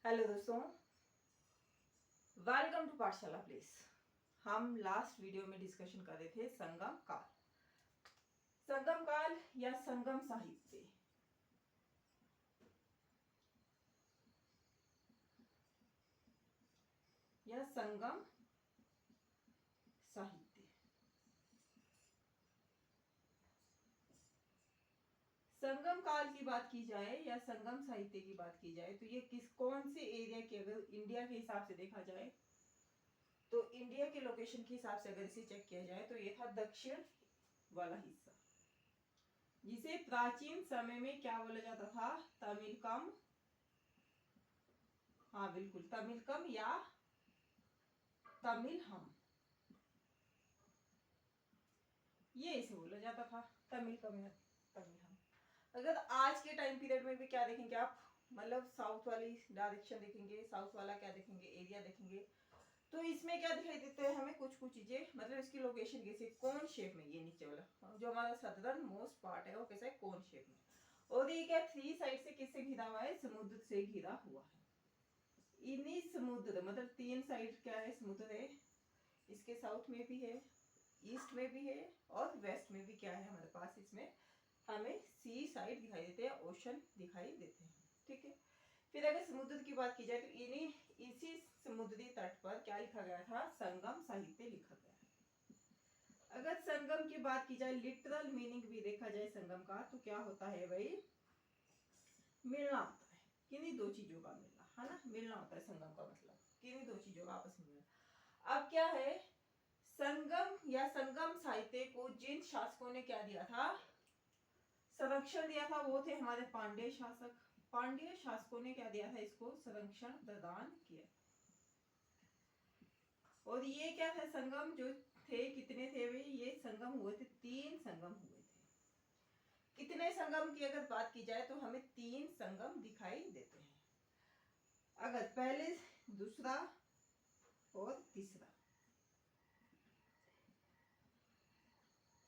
Hello दोस्तों, welcome to पाठशाला place. हम लास्ट वीडियो में डिस्कशन कर रहे थे संगम काल। संगम काल या संगम साहित्य, या संगम साहित्य। संगम काल की बात की जाए या संगम साहित्य की बात की जाए तो ये कौन से एरिया के, अगर इंडिया के हिसाब से देखा जाए तो इंडिया के लोकेशन के हिसाब से अगर इसे चेक किया जाए तो ये था दक्षिण वाला हिस्सा, जिसे प्राचीन समय में क्या बोला जाता था? तमिलकम। हाँ बिल्कुल, तमिलकम या तमिलहम, ये इसे बोला जाता था, तमिलकम या तमिलहम। अगर आज के टाइम पीरियड में भी क्या देखेंगे आप, मतलब साउथ वाली डायरेक्शन देखेंगे, साउथ वाला क्या देखेंगे, एरिया देखेंगे, तो इसमें क्या दिखाई देते हैं हमें कुछ कुछ चीजें, मतलब इसकी लोकेशन कैसे, कौन शेप में, ये नीचे वाला जो हमारा सदर्न मोस्ट पार्ट है वो कैसा है, कौन शेप में। और ये क्या थ्री साइड से किससे घिरा हुआ है? समुद्र से घिरा हुआ है। इन्हीं समुद्र, मतलब तीन साइड क्या है, समुद्र है। इसके साउथ में भी है, ईस्ट में भी है, और वेस्ट में भी क्या है हमारे पास, इसमें हमें सी साइड दिखाई देते हैं, ओशन दिखाई देते हैं। ठीक है, फिर अगर समुद्र की बात की जाए तो इन्हीं इसी समुद्री तट पर क्या लिखा गया था? संगम साहित्य लिखा गया है। अगर संगम की बात की जाए, लिटरल मीनिंग भी देखा जाए संगम का, तो क्या होता है भाई? मिलना होता है, किन्हीं दो चीजों का मिलना, है ना, मिलना होता है संगम का मतलब, किन्हीं दो चीजों का आपस में मिलना। अब क्या है, संगम या संगम साहित्य को जिन शासकों ने क्या दिया था, संरक्षण दिया था, वो थे हमारे पांड्य शासक। पांड्य शासकों ने क्या दिया था? इसको संरक्षण प्रदान किया। और ये क्या था, संगम जो थे, कितने थे भाई? ये संगम हुए थे, तीन संगम हुए थे। कितने संगम की अगर बात की जाए तो हमें तीन संगम दिखाई देते हैं। अगर पहले, दूसरा और तीसरा।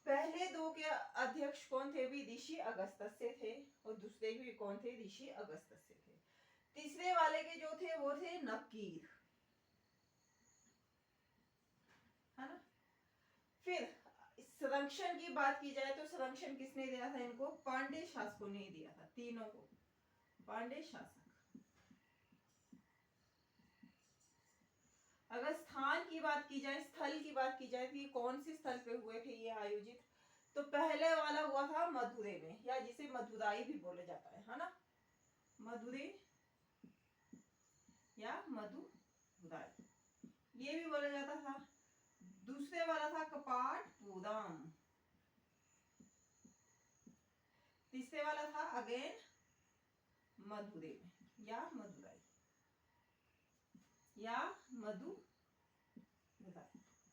पहले दो के अध्यक्ष कौन थे भी? ऋषि अगस्त्य से थे, और दूसरे भी कौन थे? ऋषि अगस्त्य से थे। तीसरे वाले के जो थे वो थे नकीर, है ना। फिर संरक्षण की बात की जाए तो संरक्षण किसने दिया था इनको? पांड्य शासकों ने ही दिया था, तीनों को, पांड्य शासक। अगर स्थान की बात की जाए, स्थल की बात की जाए तो ये कौन सी स्थल पे हुए थे ये आयोजित? तो पहले वाला हुआ था मदुरै में, या जिसे मदुराई भी बोला जाता है ना, मदुरै या मदुराई, ये भी बोला जाता था। दूसरे वाला था कपाटपुरम। तीसरे वाला था अगेन मदुरै में, या मदुराई, या मदुराई।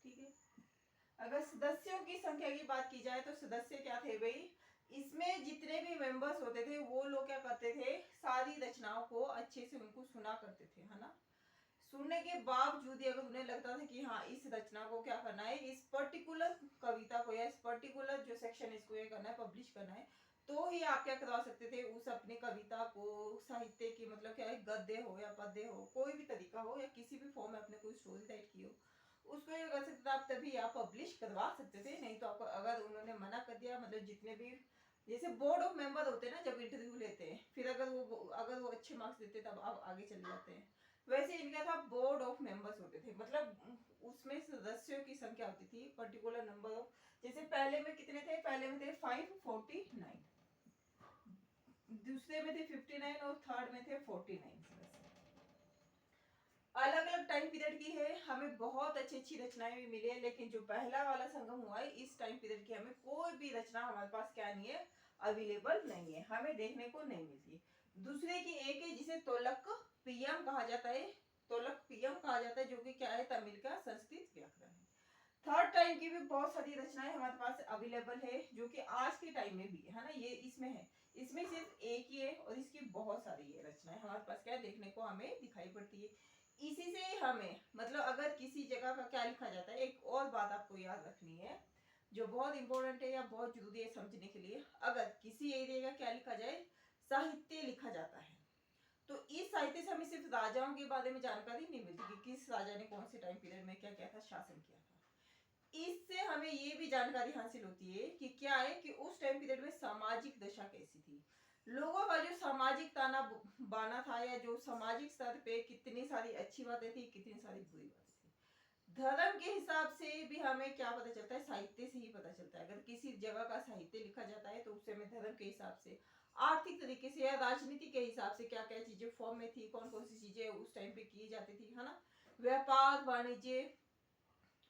ठीक है, अगर सदस्यों की संख्या की बात की जाए तो सदस्य क्या थे भाई? इसमें जितने भी मेंबर्स होते थे वो लोग क्या करते थे? सारी रचनाओं को अच्छे से उनको सुना करते थे, है ना। सुनने के बावजूद अगर उन्हें लगता था कि हाँ इस रचना को क्या करना है, इस पर्टिकुलर कविता को या इस पर्टिकुलर जो सेक्शन इसको ये करना है, पब्लिश करना है, तो ही आप क्या करवा सकते थे उस अपने कविता को, साहित्य की, मतलब क्या है, गद्य हो या पद्य हो, कोई भी तरीका हो या किसी भी फॉर्म में अपने कोई स्टोरी राइट की हो, उसको ये कर सकते थे आप, तभी आप पब्लिश करवा सकते थे। नहीं तो आपको अगर उन्होंने मना कर दिया, मतलब जितने भी जैसे बोर्ड ऑफ मेंबर होते हैं ना, जब इंटरव्यू लेते हैं, फिर अगर वो अच्छे मार्क्स देते तब आप आगे चले जाते हैं, वैसे इनका था बोर्ड ऑफ मेंबर्स होते थे, मतलब उसमें सदस्यों की संख्या होती थी पर्टिकुलर नंबर ऑफ। जैसे पहले में कितने थे? पहले में थे 549, दूसरे में थे 59, और थर्ड में थे 49 सदस्य। अलग अलग टाइम पीरियड की है, हमें बहुत अच्छी अच्छी रचनाएं भी मिली है, लेकिन जो पहला वाला संगम हुआ है इस टाइम पीरियड की हमें कोई भी रचना हमारे पास क्या नहीं है, अवेलेबल नहीं है, हमें देखने को नहीं मिलती। दूसरे की एक है जिसे तोलक पियम कहा जाता है, तोलक पियम कहा जाता है, जो कि क्या है, तमिल का संस्कृत व्याकरण है। थर्ड टाइम की भी बहुत सारी रचनाएं हमारे पास अवेलेबल है, जो कि आज के टाइम में भी है ना, ये इसमें है, इसमें सिर्फ एक ही है, और इसकी बहुत सारी ये रचनाएं हमारे पास क्या देखने को हमें दिखाई पड़ती है। इसी से हमें, मतलब अगर किसी जगह का क्या लिखा जाता है, एक और बात आपको याद रखनी है जो बहुत इंपॉर्टेंट है या बहुत जरूरी है समझने के लिए, अगर किसी एरिया का क्या लिखा जाए, साहित्य लिखा जाता है, तो इस साहित्य से हमें सिर्फ राजाओं के बारे में जानकारी नहीं मिलती कि किस राजा ने कौन से टाइम पीरियड में क्या क्या था, शासन किया था। इससे हमें ये भी जानकारी हासिल होती है कि क्या है कि उस टाइम पीरियड में सामाजिक दशा कैसी थी, लोगों का जो सामाजिक ताना बाना था, या जो सामाजिक स्तर पे कितनी सारी अच्छी बातें थी, कितनी सारी बुरी बातें थी। धर्म के हिसाब से भी हमें क्या पता चलता है, साहित्य से ही पता चलता है। अगर किसी जगह का साहित्य लिखा जाता है तो उससे हमें धर्म के हिसाब से, आर्थिक तरीके से या राजनीति के हिसाब से क्या क्या चीजें फॉर्म में थी, कौन कौन सी चीजें उस टाइम पे की जाती थी, है ना, व्यापार वाणिज्य।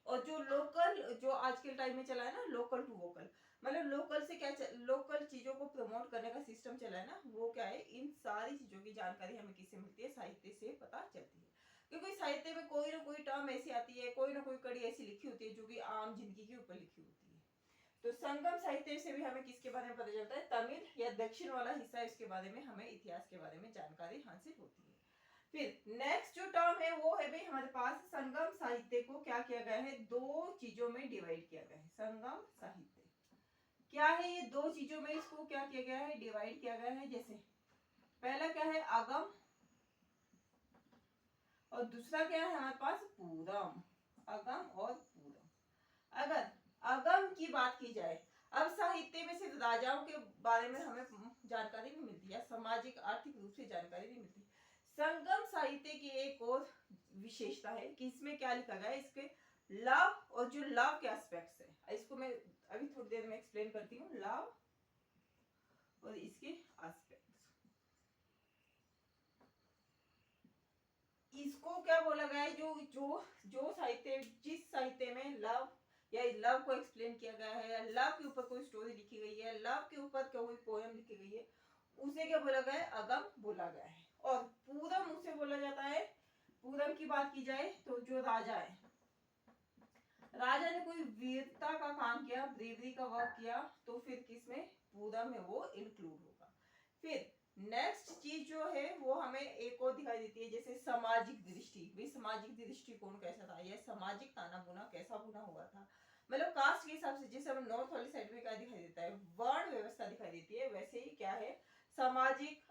और जो लोकल, जो आज के टाइम में चला है ना, लोकल टू वोकल, मतलब लोकल से क्या लोकल चीजों को प्रमोट करने का सिस्टम चला है ना, वो क्या है, इन सारी चीजों की जानकारी हमें किससे मिलती है, साहित्य से पता चलती है। क्योंकि साहित्य में कोई ना कोई टर्म ऐसी आती है, कोई ना कोई कड़ी ऐसी लिखी होती है जो कि आम जिंदगी के ऊपर लिखी होती है। तो संगम साहित्य से भी हमें किसके बारे में पता चलता है, तमिल या दक्षिण वाला हिस्सा, इसके बारे में हमें इतिहास के बारे में जानकारी हासिल होती है। फिर नेक्स्ट जो टर्म है वो है भाई हमारे पास, संगम साहित्य को क्या किया गया है, दो चीजों में डिवाइड किया गया है। संगम साहित्य क्या है, ये दो चीजों में इसको क्या किया गया है, डिवाइड किया गया है। जैसे पहला क्या है, अगम, और दूसरा क्या है हमारे पास, पूरम। अगम और पूरम। अगर अगम की बात की जाए, अब साहित्य में सिर्फ राजाओं के बारे में हमें जानकारी नहीं मिलती, या सामाजिक आर्थिक रूप से जानकारी नहीं मिलती। संगम साहित्य की एक और विशेषता है कि इसमें क्या लिखा गया है, इसके लव, और जो लव के एस्पेक्ट्स है, इसको मैं अभी थोड़ी देर में एक्सप्लेन करती हूँ, लव और इसके एस्पेक्ट्स। इसको क्या बोला गया है, जो जो जो साहित्य, जिस साहित्य में लव या लव को एक्सप्लेन किया गया है, या लव के ऊपर कोई स्टोरी लिखी गई है, लव के ऊपर कोई पोएम लिखी गई है, उसे क्या बोला गया है, अगम बोला गया है। और पूरम उसे बोला जाता है, पूरम की बात की जाए तो जो राजा है, राजा ने कोई वीरता का काम किया, ब्रेवरी का वर्क किया, तो फिर किसमें, पूरम में वो इंक्लूड होगा। फिर नेक्स्ट चीज जो है वो हमें एक और दिखाई देती है, जैसे सामाजिक दृष्टि। भाई सामाजिक दृष्टिकोण कैसा था, यह सामाजिक ताना बुना कैसा बुना हुआ था, मतलब कास्ट के हिसाब से। जैसे हमें नॉर्थ वाली साइड में क्या दिखाई देता है, वर्ण व्यवस्था दिखाई देती है, वैसे ही क्या है, सामाजिक,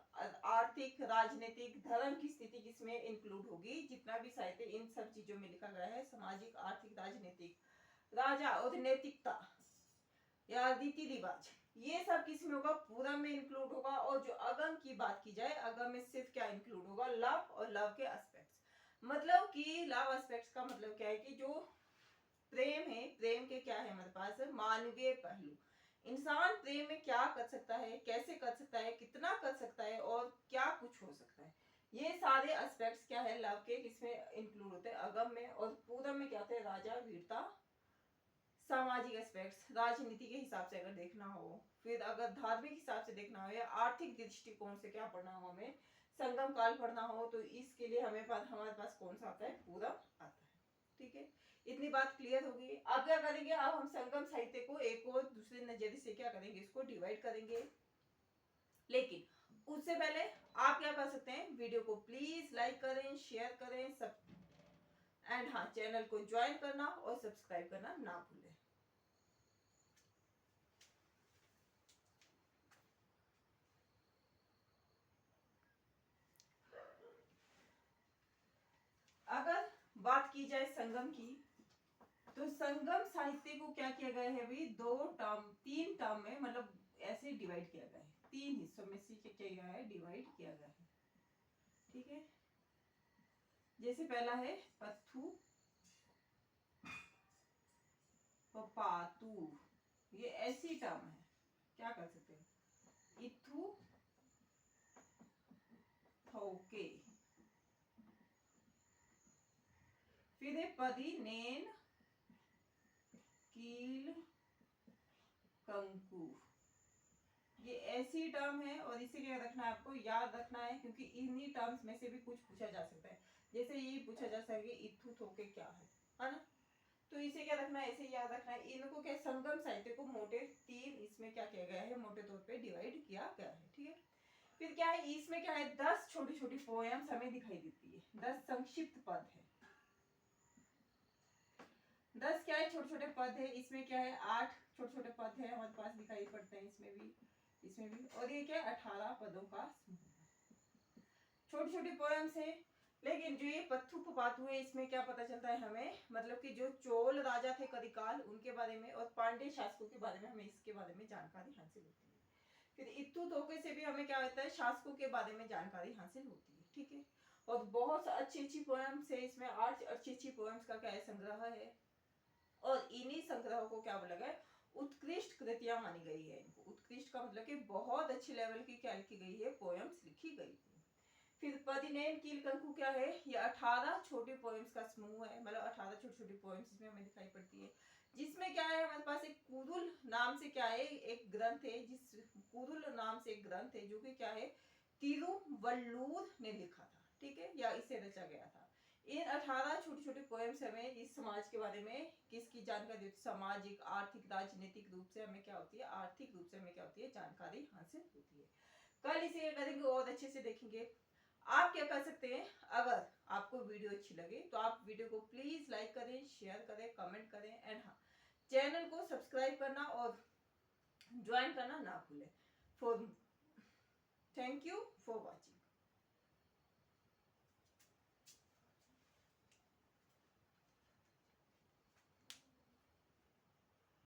आर्थिक, राजनीतिक, धर्म की स्थिति किसमें इंक्लूड होगी। जितना भी साहित्य इन सब चीजों में लिखा गया है, सामाजिक, आर्थिक, राजनीतिक, राजा और नैतिकता या रीति रिवाज, ये सब किस में होगा, पूरम में इंक्लूड होगा। और जो अगम की बात की जाए, अगम में सिर्फ क्या इंक्लूड होगा, लव और लव के एस्पेक्ट्स। मतलब कि लव एस्पेक्ट्स का मतलब क्या है कि जो प्रेम है, प्रेम के क्या है हमारे पास, मानवीय पहलू। इंसान प्रेम में क्या कर सकता है, कैसे कर सकता है, कितना कर सकता है, और क्या कुछ हो सकता है, ये सारे एस्पेक्ट्स क्या है, लव के किसमें इंक्लूड होते हैं, अगम में। और पूरम में क्या होते हैं, राजा, वीरता, सामाजिक एस्पेक्ट्स, राजनीति के हिसाब से अगर देखना हो, फिर अगर धार्मिक हिसाब से देखना हो, या आर्थिक दृष्टिकोण से क्या पढ़ना हो, हमें संगम काल पढ़ना हो, तो इसके लिए हमारे पास कौन सा आता है, पूरम आता है। ठीक है, इतनी बात क्लियर होगी। अब क्या करेंगे, अब हम संगम साहित्य को एक और दूसरे नजरिए से क्या करेंगे, इसको डिवाइड करेंगे। लेकिन उससे पहले आप क्या कर सकते हैं, वीडियो को प्लीज लाइक करें, शेयर करें, सब, एंड हाँ, चैनल को ज्वाइन करना और सब्सक्राइब करना ना भूलें। अगर बात की जाए संगम की, तो संगम साहित्य को क्या किया गया है भाई, दो टर्म, तीन टर्म में, मतलब ऐसे डिवाइड किया गया है, तीन हिस्सों में से क्या किया गया है, डिवाइड किया गया है। ठीक है, जैसे पहला है पत्थु, पपातु, ये ऐसी टर्म है, क्या कर सकते हैं, इथु, थोके। फिर है पदी, नेन, कील, कंकु। ये ऐसी टर्म है, और इसे क्या रखना है, आपको याद रखना है, क्योंकि इन्हीं टर्म्स में से भी कुछ पूछा जा सकता है। जैसे ये पूछा जा सकता है कि इथु थोके क्या है ना, तो इसे क्या रखना है, ऐसे याद रखना है। इनको क्या, संगम साहित्य को मोटे तीन इसमें क्या किया गया है, मोटे तौर पे डिवाइड किया गया है। ठीक है, फिर क्या है, इसमें क्या है, 10 छोटी छोटी पोएम्स हमें दिखाई देती है, 10 संक्षिप्त पद है, 10 क्या है, छोटे छोटे पद है। इसमें क्या है, 8 छोटे छोटे पद है हमारे पास दिखाई पड़ते हैं, इसमें भी, इसमें भी। और ये क्या है, 18 पदों का समूह। छोटी छोटी पोएम्स है, लेकिन जो ये पत्थु पपातु है इसमें क्या पता चलता है हमें, मतलब कि जो चोल राजा थे कदिकाल उनके बारे में और पांड्य शासकों के बारे में हमें इसके बारे में जानकारी हासिल होती है। फिर इत्तू तोके से भी हमें क्या होता है, शासकों के बारे में जानकारी हासिल होती है। ठीक है, और बहुत अच्छी अच्छी पोएम्स है इसमें, 8 अच्छी अच्छी पोएम्स का क्या है, संग्रह है। और इन्हीं संग्रहों को क्या बोला गया, उत्कृष्ट कृतियां मानी गई है। इनको उत्कृष्ट का मतलब कि बहुत अच्छी लेवल की क्या लिखी गई है, पोएम्स लिखी गई है। फिर पदिनेन कीलकंकु क्या है, ये 18 छोटी पोएम्स का समूह है, मतलब 18 छोटी छोटी पोएम्स इसमें हमें दिखाई पड़ती है। जिसमें क्या है, हमारे पास एक कुरुल नाम से क्या है, एक ग्रंथ है, जिस कुरुल नाम से एक ग्रंथ है जो कि क्या है, तिरुवल्लूर ने लिखा था। ठीक है, या इसे रचा गया था। इन 18 छोटे छोटे पोएम्स हमें इस समाज के बारे में किसकी जानकारी होती है, सामाजिक, आर्थिक, राजनीतिक रूप से हमें क्या होती है, आर्थिक रूप से हमें क्या होती है, जानकारी हासिल होती है। कल इसे करेंगे और अच्छे से देखेंगे। आप क्या कर सकते हैं, अगर आपको वीडियो अच्छी लगे तो आप वीडियो को प्लीज लाइक करें, शेयर करें, कमेंट करें, एंड हाँ, चैनल को सब्सक्राइब करना और ज्वाइन करना ना भूलें। For thank you for watching.